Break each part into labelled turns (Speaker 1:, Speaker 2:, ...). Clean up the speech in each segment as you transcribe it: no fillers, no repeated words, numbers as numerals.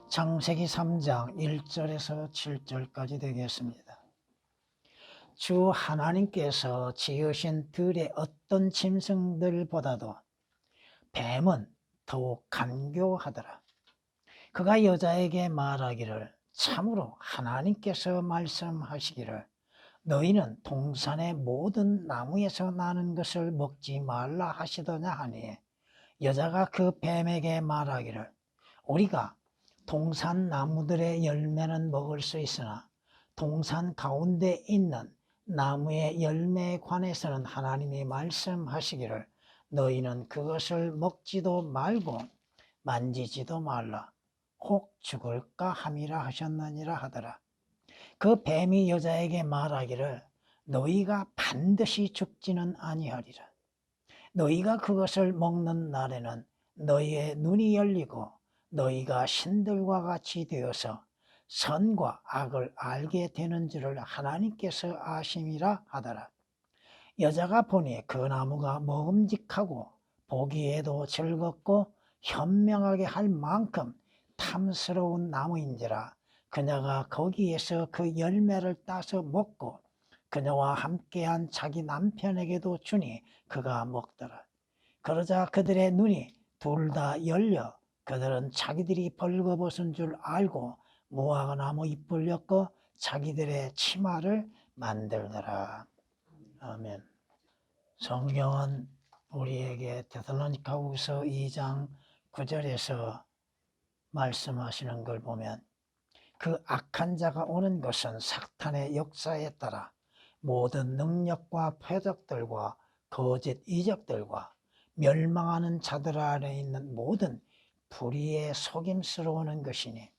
Speaker 1: 창세기 3장 1절에서 7절까지 되겠습니다. 주 하나님께서 지으신 들의 어떤 짐승들보다도 뱀은 더욱 간교하더라. 그가 여자에게 말하기를 참으로 하나님께서 말씀하시기를 너희는 동산의 모든 나무에서 나는 것을 먹지 말라 하시더냐 하니 여자가 그 뱀에게 말하기를 우리가 동산 나무들의 열매는 먹을 수 있으나 동산 가운데 있는 나무의 열매에 관해서는 하나님이 말씀하시기를 너희는 그것을 먹지도 말고 만지지도 말라 혹 죽을까 함이라 하셨느니라 하더라. 그 뱀이 여자에게 말하기를 너희가 반드시 죽지는 아니하리라. 너희가 그것을 먹는 날에는 너희의 눈이 열리고 너희가 신들과 같이 되어서 선과 악을 알게 되는 줄을 하나님께서 아심이라 하더라. 여자가 보니 그 나무가 먹음직하고 보기에도 즐겁고 현명하게 할 만큼 탐스러운 나무인지라 그녀가 거기에서 그 열매를 따서 먹고 그녀와 함께한 자기 남편에게도 주니 그가 먹더라. 그러자 그들의 눈이 둘 다 열려 그들은 자기들이 벌거벗은 줄 알고 무화과나무 잎을 엮어 자기들의 치마를 만들더라. 아멘. 성경은 우리에게 데살로니가후서 2장 9절에서 말씀하시는 걸 보면 그 악한 자가 오는 것은 사탄의 역사에 따라 모든 능력과 표적들과 거짓 이적들과 멸망하는 자들 안에 있는 모든 불의의 속임수로 오는 것이니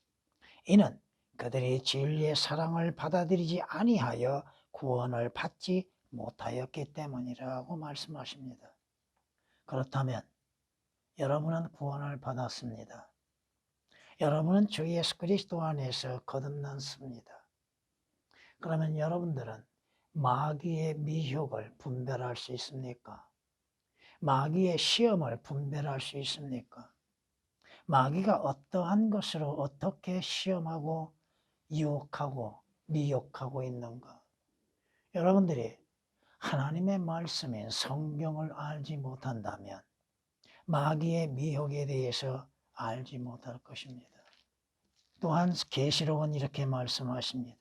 Speaker 1: 이는 그들이 진리의 사랑을 받아들이지 아니하여 구원을 받지 못하였기 때문이라고 말씀하십니다. 그렇다면 여러분은 구원을 받았습니다. 여러분은 주 예수 그리스도 안에서 거듭났습니다. 그러면 여러분들은 마귀의 미혹을 분별할 수 있습니까? 마귀의 시험을 분별할 수 있습니까? 마귀가 어떠한 것으로 어떻게 시험하고 유혹하고 미혹하고 있는가? 여러분들이 하나님의 말씀인 성경을 알지 못한다면 마귀의 미혹에 대해서 알지 못할 것입니다. 또한 계시록은 이렇게 말씀하십니다.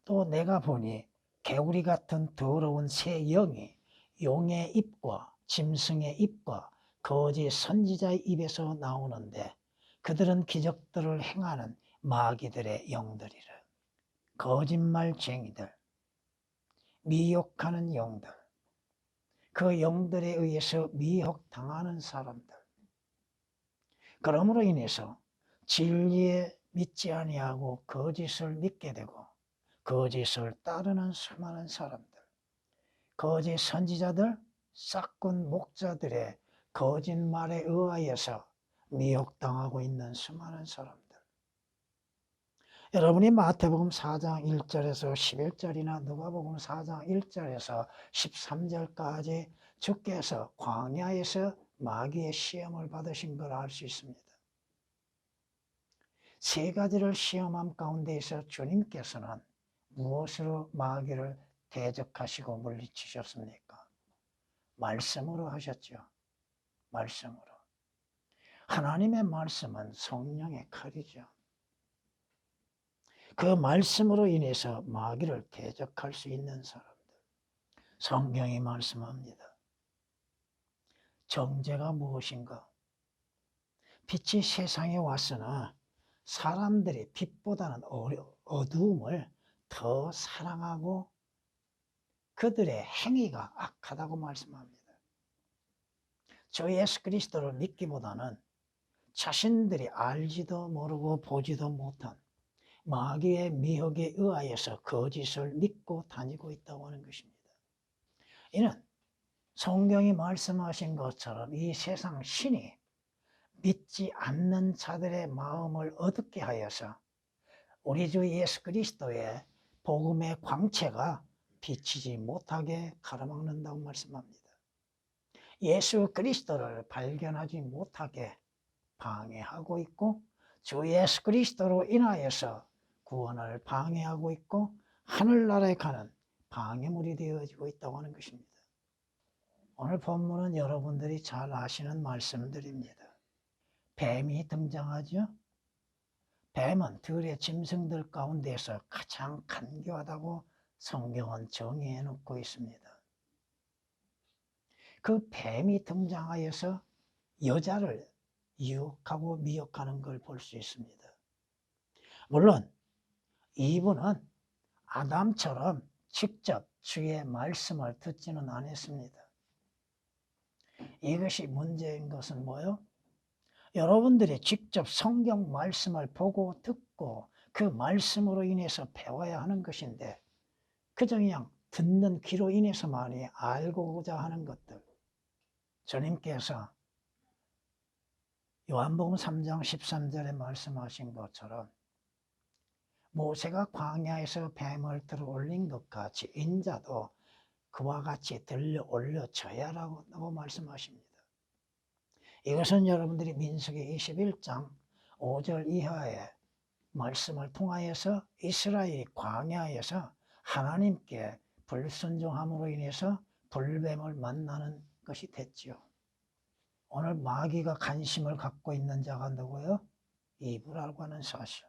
Speaker 1: 또 내가 보니 개구리 같은 더러운 새 영이 용의 입과 짐승의 입과 거짓 선지자의 입에서 나오는데 그들은 기적들을 행하는 마귀들의 영들이라. 거짓말쟁이들, 미혹하는 영들, 그 영들에 의해서 미혹당하는 사람들. 그러므로 인해서 진리에 믿지 아니하고 거짓을 믿게 되고 거짓을 따르는 수많은 사람들, 거짓 선지자들, 싹군 목자들의 거짓말에 의하여서 미혹당하고 있는 수많은 사람들. 여러분이 마태복음 4장 1절에서 11절이나 누가복음 4장 1절에서 13절까지 주께서 광야에서 마귀의 시험을 받으신 걸 알 수 있습니다. 세 가지를 시험함 가운데에서 주님께서는 무엇으로 마귀를 대적하시고 물리치셨습니까? 말씀으로 하셨죠. 말씀으로. 하나님의 말씀은 성령의 칼이죠. 그 말씀으로 인해서 마귀를 대적할 수 있는 사람들. 성경이 말씀합니다. 정죄가 무엇인가? 빛이 세상에 왔으나 사람들이 빛보다는 어두움을 더 사랑하고 그들의 행위가 악하다고 말씀합니다. 주 예수 그리스도를 믿기보다는 자신들이 알지도 모르고 보지도 못한 마귀의 미혹에 의하여서 거짓을 믿고 다니고 있다고 하는 것입니다. 이는 성경이 말씀하신 것처럼 이 세상 신이 믿지 않는 자들의 마음을 어둡게 하여서 우리 주 예수 그리스도의 복음의 광채가 비치지 못하게 가로막는다고 말씀합니다. 예수 그리스도를 발견하지 못하게 방해하고 있고 주 예수 그리스도로 인하여서 구원을 방해하고 있고 하늘나라에 가는 방해물이 되어지고 있다고 하는 것입니다. 오늘 본문은 여러분들이 잘 아시는 말씀들입니다. 뱀이 등장하죠. 뱀은 들의 짐승들 가운데서 가장 간교하다고 성경은 정의해 놓고 있습니다. 그 뱀이 등장하여서 여자를 유혹하고 미혹하는 걸 볼 수 있습니다. 물론 이분은 아담처럼 직접 주의 말씀을 듣지는 않았습니다. 이것이 문제인 것은 뭐요? 여러분들이 직접 성경 말씀을 보고 듣고 그 말씀으로 인해서 배워야 하는 것인데 그저 그냥 듣는 귀로 인해서만이 알고자 하는 것들. 주님께서 요한복음 3장 13절에 말씀하신 것처럼 모세가 광야에서 뱀을 들어 올린 것 같이 인자도 그와 같이 들려 올려져야 라고 말씀하십니다. 이것은 여러분들이 민수기 21장 5절 이하의 말씀을 통하여서 이스라엘이 광야에서 하나님께 불순종함으로 인해서 불뱀을 만나는 것이 됐지요. 오늘 마귀가 관심을 갖고 있는 자가 누구요? 이브라고 하는 사실.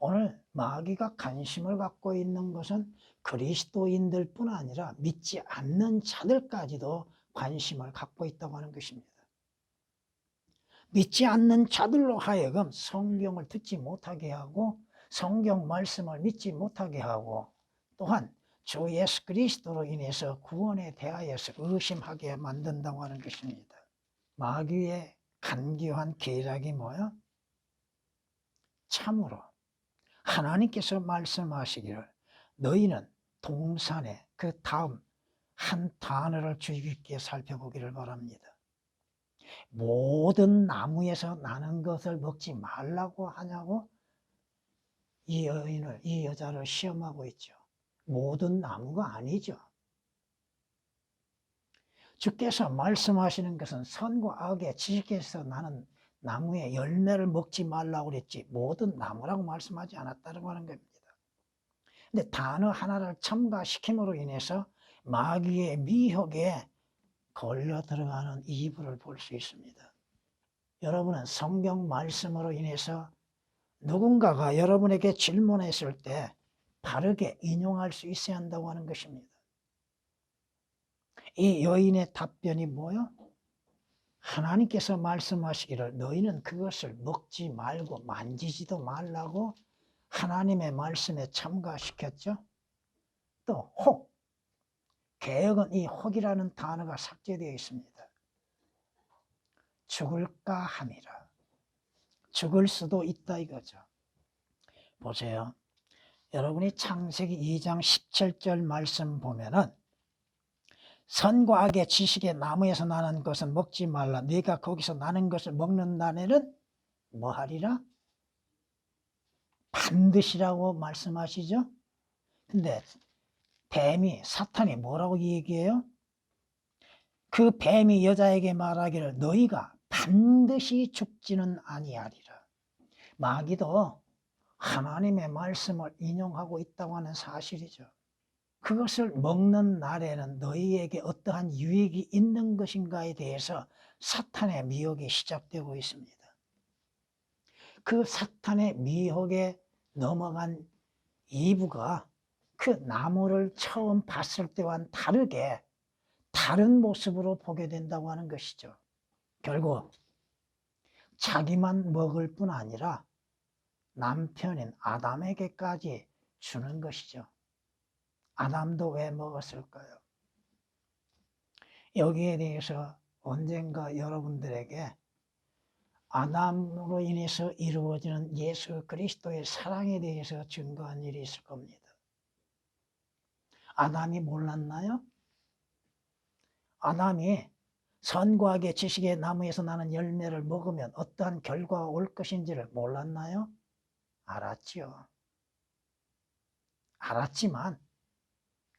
Speaker 1: 오늘 마귀가 관심을 갖고 있는 것은 그리스도인들 뿐 아니라 믿지 않는 자들까지도 관심을 갖고 있다고 하는 것입니다. 믿지 않는 자들로 하여금 성경을 듣지 못하게 하고 성경 말씀을 믿지 못하게 하고 또한 주 예수 그리스도로 인해서 구원에 대하여서 의심하게 만든다고 하는 것입니다. 마귀의 간교한 계략이 뭐야? 참으로 하나님께서 말씀하시기를 너희는 동산의 그 다음 한 단어를 주의 깊게 살펴보기를 바랍니다. 모든 나무에서 나는 것을 먹지 말라고 하냐고 이 여자를 시험하고 있죠. 모든 나무가 아니죠. 주께서 말씀하시는 것은 선과 악의 지식에서 나는 나무의 열매를 먹지 말라고 그랬지 모든 나무라고 말씀하지 않았다고 하는 겁니다. 근데 단어 하나를 첨가시킴으로 인해서 마귀의 미혹에 걸려 들어가는 이불을 볼 수 있습니다. 여러분은 성경 말씀으로 인해서 누군가가 여러분에게 질문했을 때 바르게 인용할 수 있어야 한다고 하는 것입니다. 이 여인의 답변이 뭐요? 하나님께서 말씀하시기를 너희는 그것을 먹지 말고 만지지도 말라고 하나님의 말씀에 첨가시켰죠. 또 혹, 개역은 이 혹이라는 단어가 삭제되어 있습니다. 죽을까 함이라. 죽을 수도 있다 이거죠. 보세요. 여러분이 창세기 2장 17절 말씀 보면은 선과 악의 지식의 나무에서 나는 것은 먹지 말라. 네가 거기서 나는 것을 먹는 날에는 뭐 하리라? 반드시라고 말씀하시죠. 근데 뱀이 사탄이 뭐라고 얘기해요? 그 뱀이 여자에게 말하기를 너희가 반드시 죽지는 아니하리라. 마귀도 하나님의 말씀을 인용하고 있다고 하는 사실이죠. 그것을 먹는 날에는 너희에게 어떠한 유익이 있는 것인가에 대해서 사탄의 미혹이 시작되고 있습니다. 그 사탄의 미혹에 넘어간 이브가 그 나무를 처음 봤을 때와는 다르게 다른 모습으로 보게 된다고 하는 것이죠. 결국 자기만 먹을 뿐 아니라 남편인 아담에게까지 주는 것이죠. 아담도 왜 먹었을까요? 여기에 대해서 언젠가 여러분들에게 아담으로 인해서 이루어지는 예수 그리스도의 사랑에 대해서 증거한 일이 있을 겁니다. 아담이 몰랐나요? 아담이 선과 악의 지식의 나무에서 나는 열매를 먹으면 어떠한 결과가 올 것인지를 몰랐나요? 알았지요. 알았지만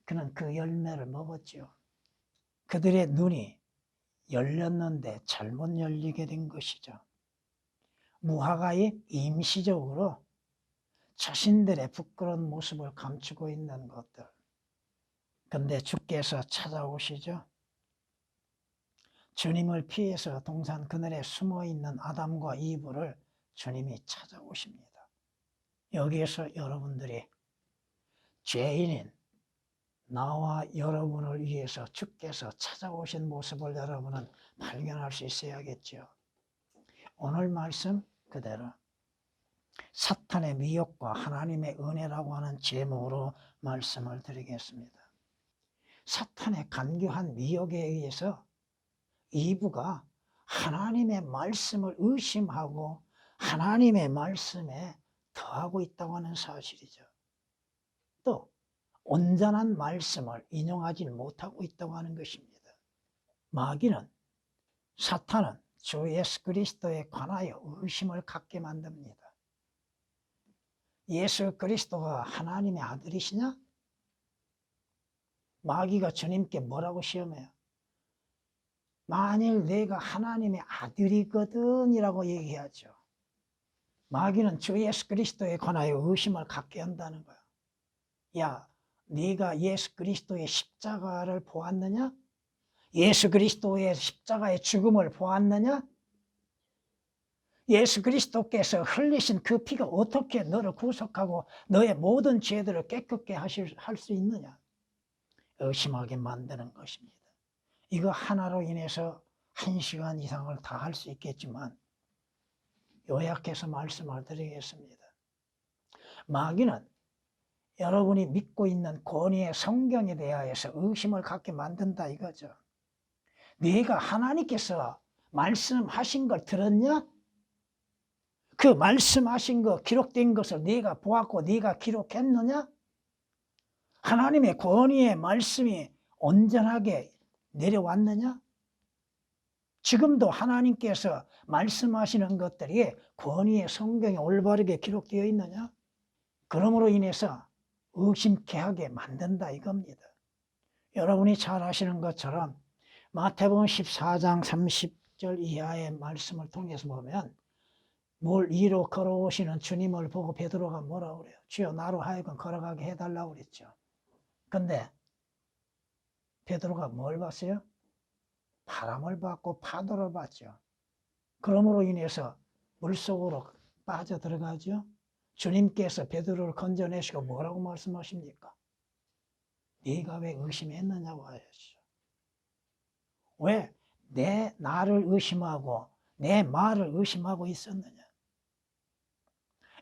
Speaker 1: 그는 그 열매를 먹었죠. 그들의 눈이 열렸는데 잘못 열리게 된 것이죠. 무화과잎 임시적으로 자신들의 부끄러운 모습을 감추고 있는 것들. 근데 주께서 찾아오시죠. 주님을 피해서 동산 그늘에 숨어있는 아담과 이브를 주님이 찾아오십니다. 여기에서 여러분들이 죄인인 나와 여러분을 위해서 주께서 찾아오신 모습을 여러분은 발견할 수 있어야겠죠. 오늘 말씀 그대로 사탄의 미혹과 하나님의 은혜라고 하는 제목으로 말씀을 드리겠습니다. 사탄의 간교한 미혹에 의해서 이브가 하나님의 말씀을 의심하고 하나님의 말씀에 더하고 있다고 하는 사실이죠. 또 온전한 말씀을 인용하지 못하고 있다고 하는 것입니다. 마귀는, 사탄은 주 예수 그리스도에 관하여 의심을 갖게 만듭니다. 예수 그리스도가 하나님의 아들이시냐? 마귀가 주님께 뭐라고 시험해요? 만일 내가 하나님의 아들이거든 이라고 얘기하죠. 마귀는 주 예수 그리스도에 관하여 의심을 갖게 한다는 거야. 야, 네가 예수 그리스도의 십자가를 보았느냐? 예수 그리스도의 십자가의 죽음을 보았느냐? 예수 그리스도께서 흘리신 그 피가 어떻게 너를 구속하고 너의 모든 죄들을 깨끗게 할 수 있느냐? 의심하게 만드는 것입니다. 이거 하나로 인해서 1시간 이상을 다 할 수 있겠지만 요약해서 말씀을 드리겠습니다. 마귀는 여러분이 믿고 있는 권위의 성경에 대하여서 의심을 갖게 만든다 이거죠. 네가 하나님께서 말씀하신 걸 들었냐? 그 말씀하신 거 기록된 것을 네가 보았고 네가 기록했느냐? 하나님의 권위의 말씀이 온전하게 내려왔느냐? 지금도 하나님께서 말씀하시는 것들이 권위의 성경에 올바르게 기록되어 있느냐? 그러므로 인해서 의심케 하게 만든다 이겁니다. 여러분이 잘 아시는 것처럼 마태복음 14장 30절 이하의 말씀을 통해서 보면 물 위로 걸어오시는 주님을 보고 베드로가 뭐라고 그래요? 주여 나로 하여금 걸어가게 해달라고 그랬죠. 근데 베드로가 뭘 봤어요? 바람을 봤고 파도를 봤죠. 그러므로 인해서 물속으로 빠져 들어가죠. 주님께서 베드로를 건져내시고 뭐라고 말씀하십니까? 네가 왜 의심했느냐고 하셨죠. 왜 나를 의심하고 내 말을 의심하고 있었느냐?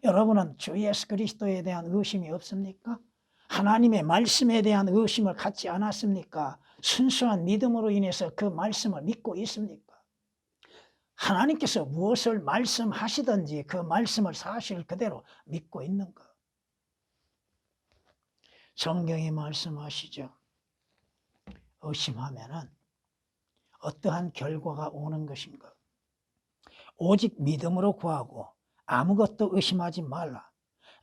Speaker 1: 여러분은 주 예수 그리스도에 대한 의심이 없습니까? 하나님의 말씀에 대한 의심을 갖지 않았습니까? 순수한 믿음으로 인해서 그 말씀을 믿고 있습니까? 하나님께서 무엇을 말씀하시든지 그 말씀을 사실 그대로 믿고 있는가? 성경이 말씀하시죠. 의심하면은 어떠한 결과가 오는 것인가? 오직 믿음으로 구하고 아무것도 의심하지 말라.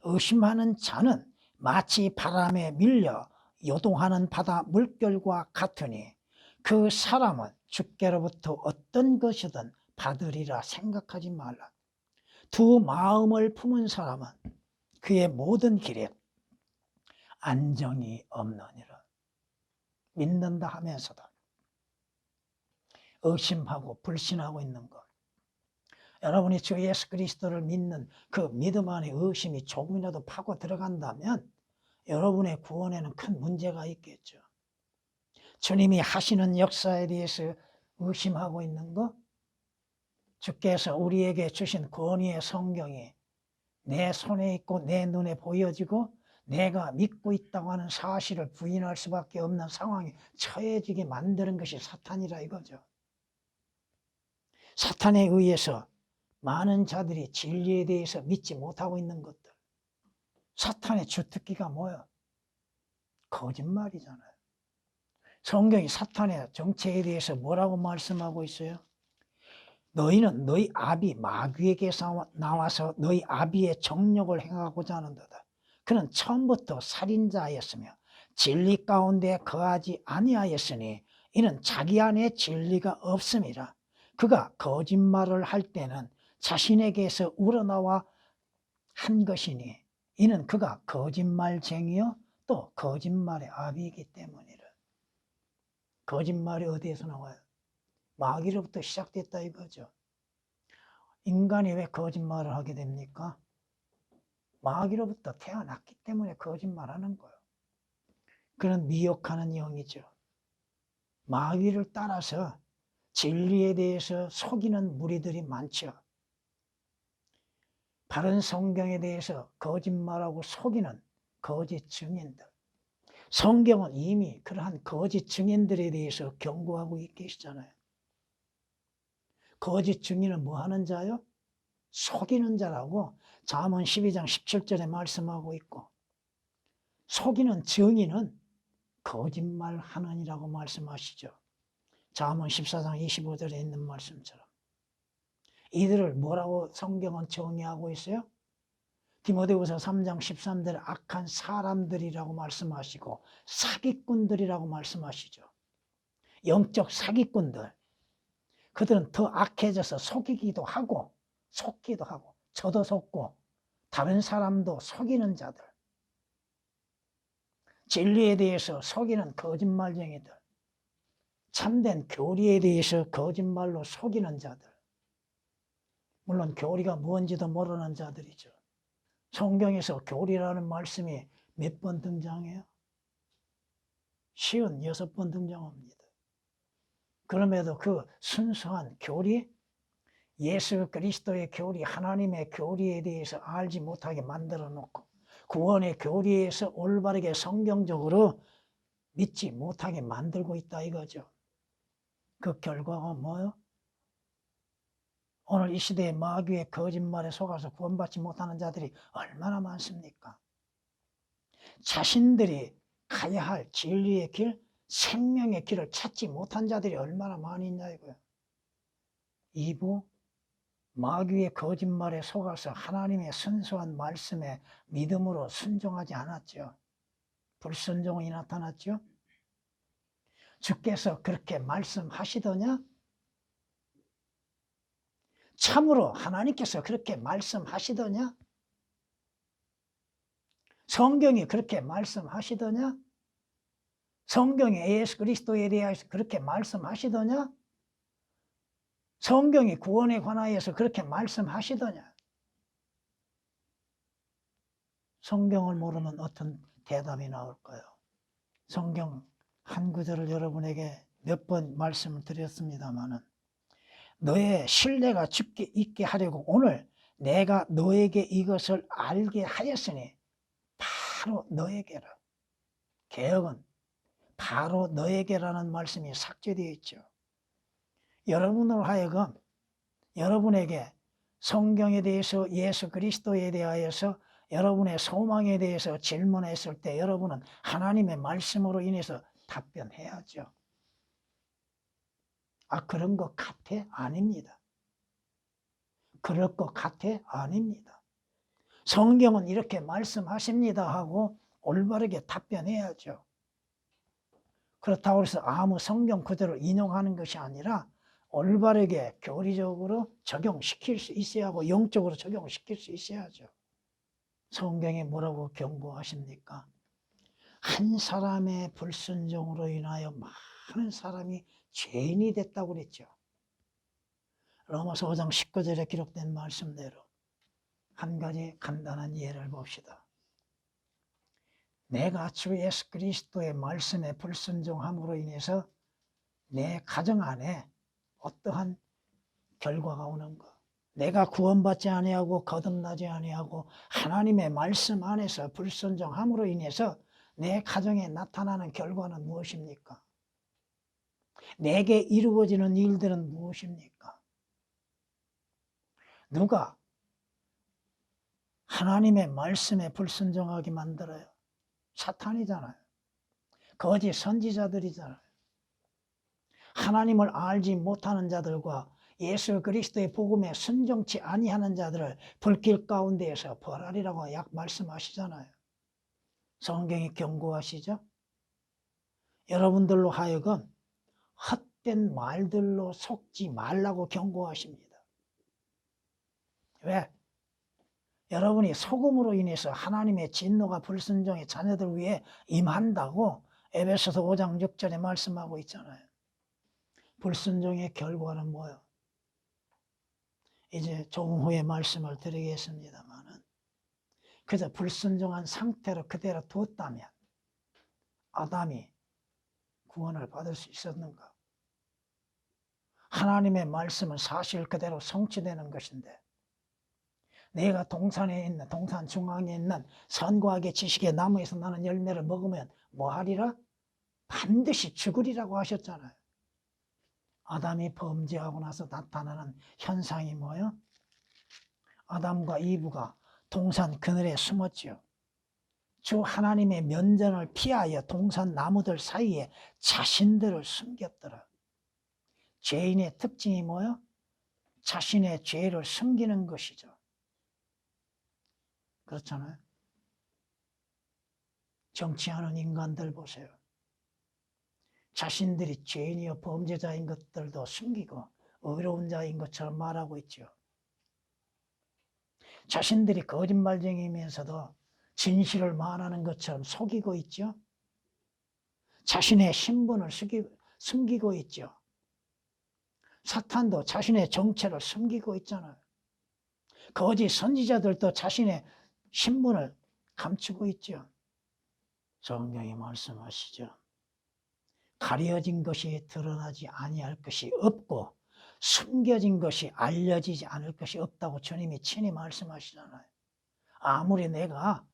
Speaker 1: 의심하는 자는 마치 바람에 밀려 요동하는 바다 물결과 같으니 그 사람은 주께로부터 어떤 것이든 받으리라 생각하지 말라. 두 마음을 품은 사람은 그의 모든 길에 안정이 없느니라. 믿는다 하면서도 의심하고 불신하고 있는 것. 여러분이 주 예수 그리스도를 믿는 그 믿음 안에 의심이 조금이라도 파고 들어간다면 여러분의 구원에는 큰 문제가 있겠죠. 주님이 하시는 역사에 대해서 의심하고 있는 것, 주께서 우리에게 주신 권위의 성경이 내 손에 있고 내 눈에 보여지고 내가 믿고 있다고 하는 사실을 부인할 수밖에 없는 상황에 처해지게 만드는 것이 사탄이라 이거죠. 사탄에 의해서 많은 자들이 진리에 대해서 믿지 못하고 있는 것들. 사탄의 주특기가 뭐야? 거짓말이잖아요. 성경이 사탄의 정체에 대해서 뭐라고 말씀하고 있어요? 너희는 너희 아비 마귀에게서 나와서 너희 아비의 정욕을 행하고자 하는도다. 그는 처음부터 살인자였으며 진리 가운데 거하지 아니하였으니 이는 자기 안에 진리가 없음이라. 그가 거짓말을 할 때는 자신에게서 우러나와 한 것이니 이는 그가 거짓말쟁이요 또 거짓말의 아비이기 때문이라. 거짓말이 어디에서 나와요? 마귀로부터 시작됐다 이거죠. 인간이 왜 거짓말을 하게 됩니까? 마귀로부터 태어났기 때문에 거짓말하는 거예요. 그런 미혹하는 영이죠. 마귀를 따라서 진리에 대해서 속이는 무리들이 많죠. 바른 성경에 대해서 거짓말하고 속이는 거짓 증인들. 성경은 이미 그러한 거짓 증인들에 대해서 경고하고 계시잖아요. 거짓 증인은 뭐 하는 자요? 속이는 자라고 잠언 12장 17절에 말씀하고 있고, 속이는 증인은 거짓말하느니라고 말씀하시죠. 잠언 14장 25절에 있는 말씀처럼. 이들을 뭐라고 성경은 정의하고 있어요? 디모데후서 3장 13절에 악한 사람들이라고 말씀하시고 사기꾼들이라고 말씀하시죠. 영적 사기꾼들. 그들은 더 악해져서 속이기도 하고 속기도 하고 저도 속고 다른 사람도 속이는 자들. 진리에 대해서 속이는 거짓말쟁이들. 참된 교리에 대해서 거짓말로 속이는 자들. 물론 교리가 뭔지도 모르는 자들이죠. 성경에서 교리라는 말씀이 몇 번 등장해요? 56번 등장합니다. 그럼에도 그 순수한 교리, 예수 그리스도의 교리, 하나님의 교리에 대해서 알지 못하게 만들어 놓고 구원의 교리에서 올바르게 성경적으로 믿지 못하게 만들고 있다 이거죠. 그 결과가 뭐예요? 오늘 이 시대의 마귀의 거짓말에 속아서 구원받지 못하는 자들이 얼마나 많습니까? 자신들이 가야 할 진리의 길, 생명의 길을 찾지 못한 자들이 얼마나 많이 있냐 이거예요. 2부 마귀의 거짓말에 속아서 하나님의 순수한 말씀에 믿음으로 순종하지 않았죠. 불순종이 나타났죠. 주께서 그렇게 말씀하시더냐? 참으로 하나님께서 그렇게 말씀하시더냐? 성경이 그렇게 말씀하시더냐? 성경이 예수 그리스도에 대해서 그렇게 말씀하시더냐? 성경이 구원에 관하여서 그렇게 말씀하시더냐? 성경을 모르면 어떤 대답이 나올까요? 성경 한 구절을 여러분에게 몇 번 말씀을 드렸습니다마는 너의 신뢰가 깊게 있게 하려고 오늘 내가 너에게 이것을 알게 하였으니 바로 너에게라. 개역은 바로 너에게라는 말씀이 삭제되어 있죠. 여러분으로 하여금 여러분에게 성경에 대해서 예수 그리스도에 대하여서 여러분의 소망에 대해서 질문했을 때 여러분은 하나님의 말씀으로 인해서 답변해야죠. 아, 그런 것 같아? 아닙니다. 그럴 것 같아? 아닙니다. 성경은 이렇게 말씀하십니다 하고 올바르게 답변해야죠. 그렇다고 해서 아무 성경 그대로 인용하는 것이 아니라 올바르게 교리적으로 적용시킬 수 있어야 하고 영적으로 적용시킬 수 있어야죠. 성경이 뭐라고 경고하십니까? 한 사람의 불순종으로 인하여 많은 사람이 죄인이 됐다고 그랬죠. 로마서 5장 19절에 기록된 말씀대로 한 가지 간단한 예를 봅시다. 내가 주 예수 그리스도의 말씀에 불순종함으로 인해서 내 가정 안에 어떠한 결과가 오는 것. 내가 구원받지 아니하고 거듭나지 아니하고 하나님의 말씀 안에서 불순종함으로 인해서 내 가정에 나타나는 결과는 무엇입니까? 내게 이루어지는 일들은 무엇입니까? 누가 하나님의 말씀에 불순종하게 만들어요? 사탄이잖아요. 거짓 선지자들이잖아요. 하나님을 알지 못하는 자들과 예수 그리스도의 복음에 순종치 아니하는 자들을 불길 가운데에서 벌하리라고 약 말씀하시잖아요. 성경이 경고하시죠? 여러분들로 하여금 헛된 말들로 속지 말라고 경고하십니다. 왜? 여러분이 소금으로 인해서 하나님의 진노가 불순종의 자녀들 위에 임한다고 에베소서 5장 6절에 말씀하고 있잖아요. 불순종의 결과는 뭐예요? 이제 조금 후에 말씀을 드리겠습니다만은 그저 불순종한 상태로 그대로 뒀다면 아담이 구원을 받을 수 있었는가? 하나님의 말씀은 사실 그대로 성취되는 것인데 내가 동산 중앙에 있는 선과 악의 지식의 나무에서 나는 열매를 먹으면 뭐하리라? 반드시 죽으리라고 하셨잖아요. 아담이 범죄하고 나서 나타나는 현상이 뭐예요? 아담과 이브가 동산 그늘에 숨었지요. 주 하나님의 면전을 피하여 동산 나무들 사이에 자신들을 숨겼더라. 죄인의 특징이 뭐예요? 자신의 죄를 숨기는 것이죠. 그렇잖아요. 정치하는 인간들 보세요. 자신들이 죄인이요 범죄자인 것들도 숨기고 의로운 자인 것처럼 말하고 있죠. 자신들이 거짓말쟁이면서도 진실을 말하는 것처럼 속이고 있죠. 자신의 신분을 숨기고 있죠. 사탄도 자신의 정체를 숨기고 있잖아요. 거짓 선지자들도 자신의 신분을 감추고 있죠. 성경이 말씀하시죠. 가려진 것이 드러나지 아니할 것이 없고 숨겨진 것이 알려지지 않을 것이 없다고 주님이 친히 말씀하시잖아요. 아무리 내가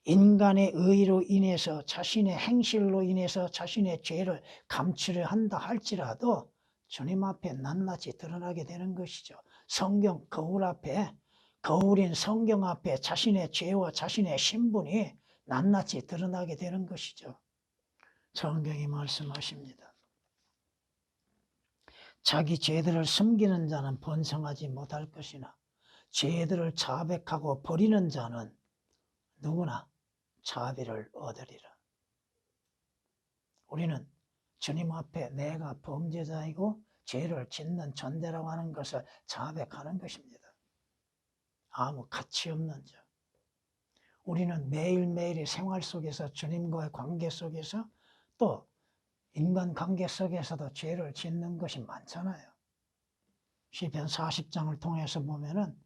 Speaker 1: 인간의 의로 인해서 자신의 행실로 인해서 자신의 죄를 감추려 한다 할지라도 주님 앞에 낱낱이 드러나게 되는 것이죠. 성경 거울 앞에 거울인 성경 앞에 자신의 죄와 자신의 신분이 낱낱이 드러나게 되는 것이죠. 성경이 말씀하십니다. 자기 죄들을 숨기는 자는 번성하지 못할 것이나 죄들을 자백하고 버리는 자는 누구나 자비를 얻으리라. 우리는 주님 앞에 내가 범죄자이고 죄를 짓는 존재라고 하는 것을 자백하는 것입니다. 아무 가치 없는 자. 우리는 매일매일의 생활 속에서 주님과의 관계 속에서 또 인간관계 속에서도 죄를 짓는 것이 많잖아요. 시편 40장을 통해서 보면은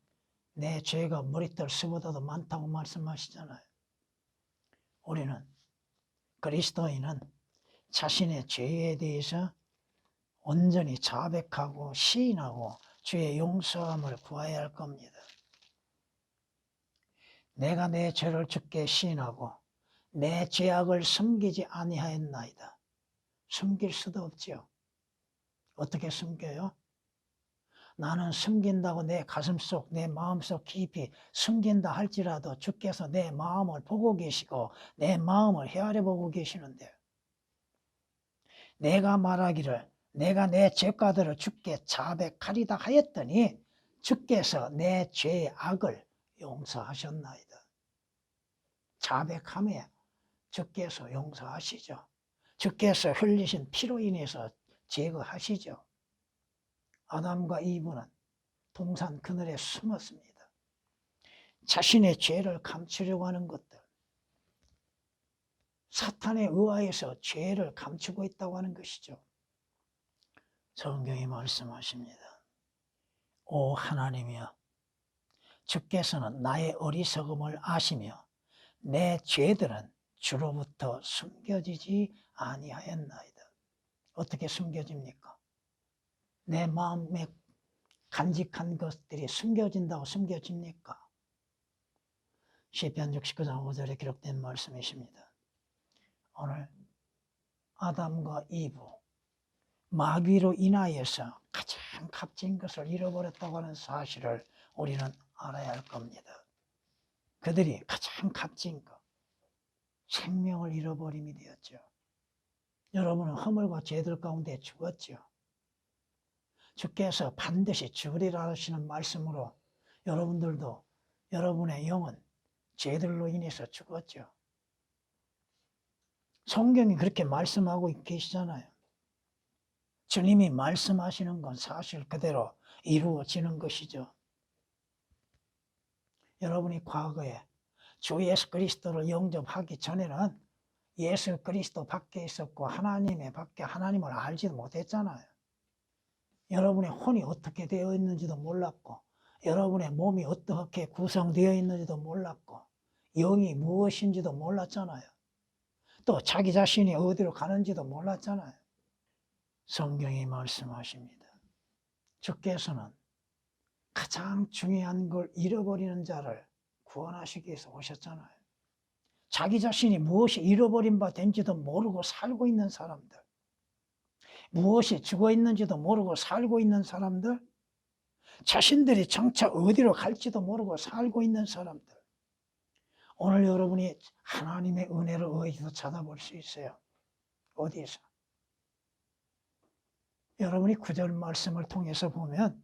Speaker 1: 내 죄가 머리털수보다도 많다고 말씀하시잖아요. 우리는 그리스도인은 자신의 죄에 대해서 온전히 자백하고 시인하고 주의 용서함을 구해야 할 겁니다. 내가 내 죄를 주께 시인하고 내 죄악을 숨기지 아니하였나이다. 숨길 수도 없지요. 어떻게 숨겨요? 나는 숨긴다고 내 가슴속, 내 마음속 깊이 숨긴다 할지라도 주께서 내 마음을 보고 계시고 내 마음을 헤아려 보고 계시는데 내가 말하기를 내가 내 죄가들을 주께 자백하리다 하였더니 주께서 내 죄의 악을 용서하셨나이다. 자백함에 주께서 용서하시죠. 주께서 흘리신 피로 인해서 제거하시죠. 아담과 이브는 동산 그늘에 숨었습니다. 자신의 죄를 감추려고 하는 것들, 사탄에 의하여서 죄를 감추고 있다고 하는 것이죠. 성경이 말씀하십니다. 오 하나님이여, 주께서는 나의 어리석음을 아시며 내 죄들은 주로부터 숨겨지지 아니하였나이다. 어떻게 숨겨집니까? 내 마음에 간직한 것들이 숨겨진다고 숨겨집니까? 시편 69장 5절에 기록된 말씀이십니다. 오늘 아담과 이브 마귀로 인하여서 가장 값진 것을 잃어버렸다고 하는 사실을 우리는 알아야 할 겁니다. 그들이 가장 값진 것, 생명을 잃어버림이 되었죠. 여러분은 허물과 죄들 가운데 죽었죠. 주께서 반드시 죽으리라 하시는 말씀으로 여러분들도 여러분의 영은 죄들로 인해서 죽었죠. 성경이 그렇게 말씀하고 계시잖아요. 주님이 말씀하시는 건 사실 그대로 이루어지는 것이죠. 여러분이 과거에 주 예수 그리스도를 영접하기 전에는 예수 그리스도 밖에 있었고 하나님을 알지도 못했잖아요. 여러분의 혼이 어떻게 되어 있는지도 몰랐고, 여러분의 몸이 어떻게 구성되어 있는지도 몰랐고, 영이 무엇인지도 몰랐잖아요. 또 자기 자신이 어디로 가는지도 몰랐잖아요. 성경이 말씀하십니다. 주께서는 가장 중요한 걸 잃어버리는 자를 구원하시기 위해서 오셨잖아요. 자기 자신이 무엇이 잃어버린 바 된지도 모르고 살고 있는 사람들, 무엇이 죽어 있는지도 모르고 살고 있는 사람들, 자신들이 정차 어디로 갈지도 모르고 살고 있는 사람들, 오늘 여러분이 하나님의 은혜를 어디서 찾아볼 수 있어요? 어디에서? 여러분이 구절 말씀을 통해서 보면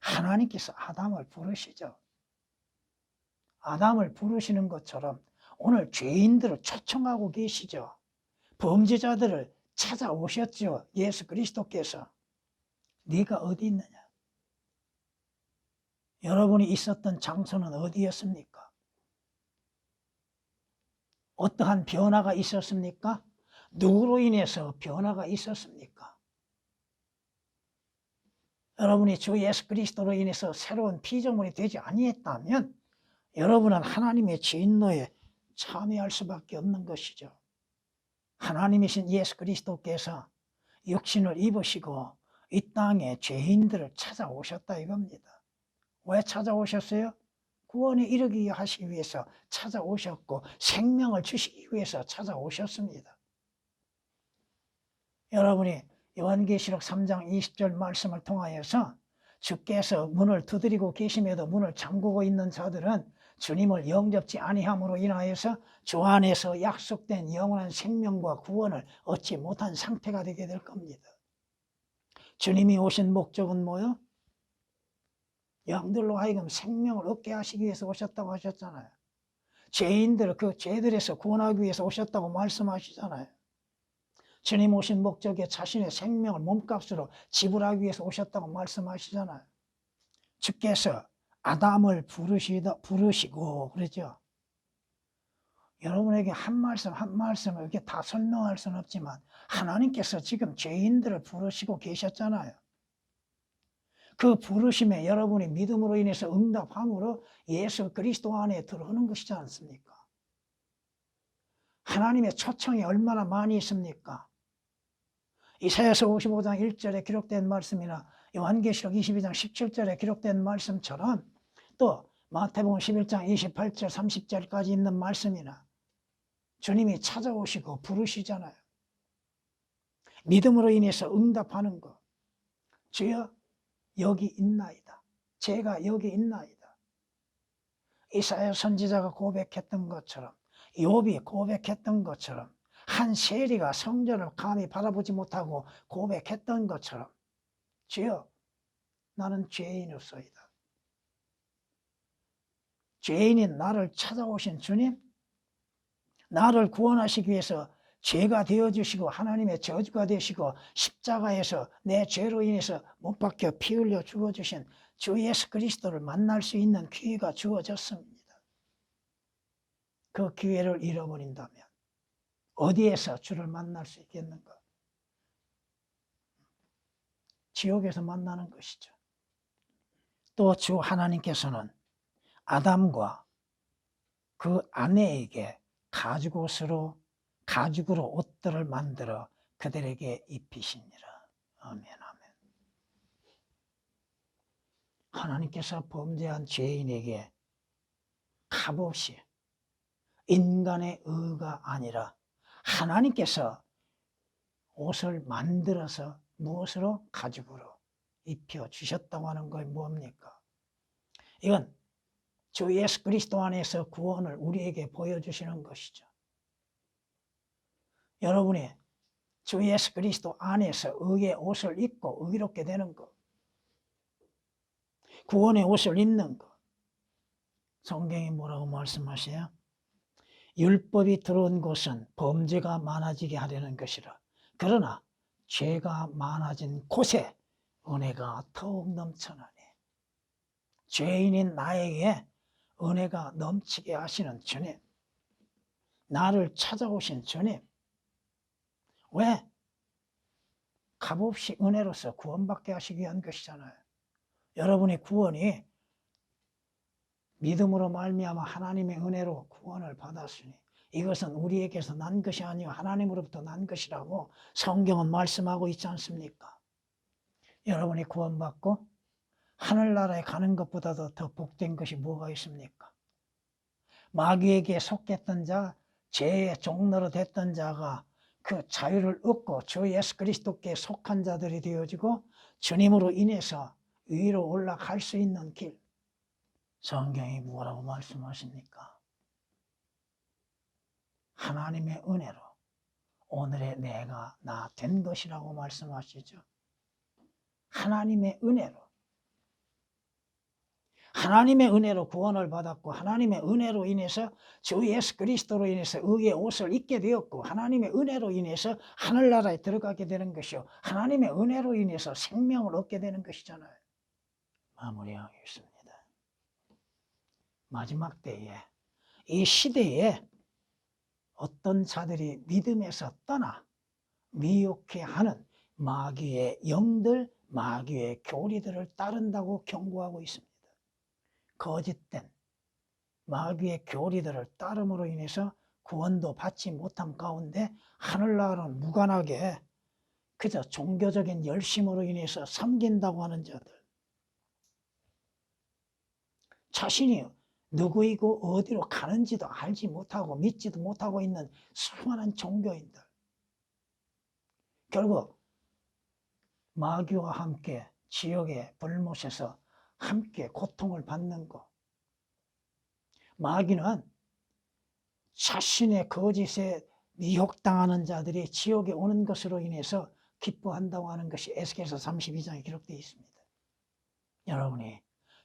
Speaker 1: 하나님께서 아담을 부르시죠. 아담을 부르시는 것처럼 오늘 죄인들을 초청하고 계시죠. 범죄자들을 찾아오셨죠. 예수 그리스도께서. 네가 어디 있느냐? 여러분이 있었던 장소는 어디였습니까? 어떠한 변화가 있었습니까? 누구로 인해서 변화가 있었습니까? 여러분이 주 예수 그리스도로 인해서 새로운 피조물이 되지 아니했다면 여러분은 하나님의 진노에 참여할 수밖에 없는 것이죠. 하나님이신 예수 그리스도께서 육신을 입으시고 이 땅에 죄인들을 찾아오셨다 이겁니다. 왜 찾아오셨어요? 구원에 이르게 하시기 위해서 찾아오셨고 생명을 주시기 위해서 찾아오셨습니다. 여러분이 요한계시록 3장 20절 말씀을 통하여서 주께서 문을 두드리고 계심에도 문을 잠그고 있는 자들은 주님을 영접지 아니함으로 인하여서 주 안에서 약속된 영원한 생명과 구원을 얻지 못한 상태가 되게 될 겁니다. 주님이 오신 목적은 뭐요? 영들로 하여금 생명을 얻게 하시기 위해서 오셨다고 하셨잖아요. 죄인들을 그 죄들에서 구원하기 위해서 오셨다고 말씀하시잖아요. 주님 오신 목적에 자신의 생명을 몸값으로 지불하기 위해서 오셨다고 말씀하시잖아요. 주께서 아담을 부르시고 그러죠. 여러분에게 한 말씀을 이렇게 다 설명할 수는 없지만 하나님께서 지금 죄인들을 부르시고 계셨잖아요. 그 부르심에 여러분이 믿음으로 인해서 응답함으로 예수 그리스도 안에 들어오는 것이지 않습니까? 하나님의 초청이 얼마나 많이 있습니까? 이사야서 55장 1절에 기록된 말씀이나 요한계시록 22장 17절에 기록된 말씀처럼 또 마태복음 11장 28절 30절까지 있는 말씀이나 주님이 찾아오시고 부르시잖아요. 믿음으로 인해서 응답하는 것. 주여 여기 있나이다. 제가 여기 있나이다. 이사야 선지자가 고백했던 것처럼 욥이 고백했던 것처럼 한 세리가 성전을 감히 바라보지 못하고 고백했던 것처럼 주여 나는 죄인으로서이다. 죄인인 나를 찾아오신 주님, 나를 구원하시기 위해서 죄가 되어주시고 하나님의 저주가 되시고 십자가에서 내 죄로 인해서 못 박혀 피 흘려 죽어주신 주 예수 그리스도를 만날 수 있는 기회가 주어졌습니다. 그 기회를 잃어버린다면 어디에서 주를 만날 수 있겠는가? 지옥에서 만나는 것이죠. 또 주 하나님께서는 아담과 그 아내에게 가죽으로 옷들을 만들어 그들에게 입히시니라. 아멘, 아멘. 하나님께서 범죄한 죄인에게 값없이 인간의 의가 아니라 하나님께서 옷을 만들어서 무엇으로? 가죽으로 입혀 주셨다고 하는 건 뭡니까? 이건 주 예수 그리스도 안에서 구원을 우리에게 보여주시는 것이죠. 여러분이 주 예수 그리스도 안에서 의의 옷을 입고 의롭게 되는 것, 구원의 옷을 입는 것. 성경이 뭐라고 말씀하세요? 율법이 들어온 곳은 범죄가 많아지게 하려는 것이라. 그러나 죄가 많아진 곳에 은혜가 더욱 넘쳐나니 죄인인 나에게 은혜가 넘치게 하시는 주님, 나를 찾아오신 주님, 왜? 값없이 은혜로서 구원받게 하시기 위한 것이잖아요. 여러분의 구원이 믿음으로 말미암아 하나님의 은혜로 구원을 받았으니 이것은 우리에게서 난 것이 아니요 하나님으로부터 난 것이라고 성경은 말씀하고 있지 않습니까? 여러분이 구원받고 하늘나라에 가는 것보다도 더 복된 것이 뭐가 있습니까? 마귀에게 속했던 자, 죄의 종로로 됐던 자가 그 자유를 얻고 주 예수 그리스도께 속한 자들이 되어지고 주님으로 인해서 위로 올라갈 수 있는 길. 성경이 뭐라고 말씀하십니까? 하나님의 은혜로 오늘의 내가 나 된 것이라고 말씀하시죠. 하나님의 은혜로. 하나님의 은혜로 구원을 받았고 하나님의 은혜로 인해서 주 예수 그리스도로 인해서 의의 옷을 입게 되었고 하나님의 은혜로 인해서 하늘나라에 들어가게 되는 것이요 하나님의 은혜로 인해서 생명을 얻게 되는 것이잖아요. 마무리하겠습니다. 마지막 때에 이 시대에 어떤 자들이 믿음에서 떠나 미혹해하는 마귀의 영들, 마귀의 교리들을 따른다고 경고하고 있습니다. 거짓된 마귀의 교리들을 따름으로 인해서 구원도 받지 못함 가운데 하늘나라는 무관하게 그저 종교적인 열심으로 인해서 섬긴다고 하는 자들, 자신이 누구이고 어디로 가는지도 알지 못하고 믿지도 못하고 있는 수많은 종교인들, 결국 마귀와 함께 지옥의 불못에서 함께 고통을 받는 것. 마귀는 자신의 거짓에 미혹당하는 자들이 지옥에 오는 것으로 인해서 기뻐한다고 하는 것이 에스겔서 32장에 기록되어 있습니다. 여러분이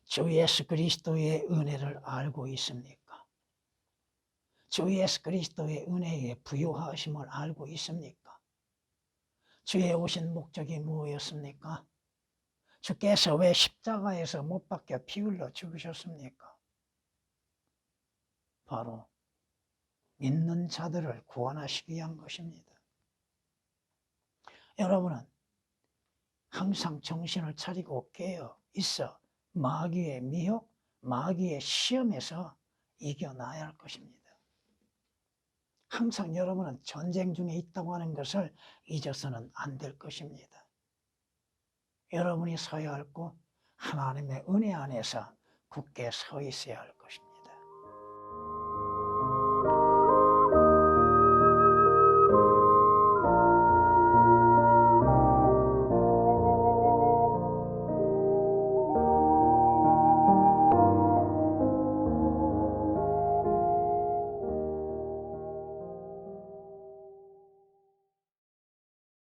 Speaker 1: 주 예수 그리스도의 은혜를 알고 있습니까? 주 예수 그리스도의 은혜에 부유하심을 알고 있습니까? 주의 오신 목적이 무엇이었습니까? 주께서 왜 십자가에서 못 박혀 피 흘려 죽으셨습니까? 바로 믿는 자들을 구원하시기 위한 것입니다. 여러분은 항상 정신을 차리고 깨어 있어 마귀의 미혹, 마귀의 시험에서 이겨나야 할 것입니다. 항상 여러분은 전쟁 중에 있다고 하는 것을 잊어서는 안 될 것입니다. 여러분이 서야 할 곳, 하나님의 은혜 안에서 굳게 서 있어야 할 것입니다.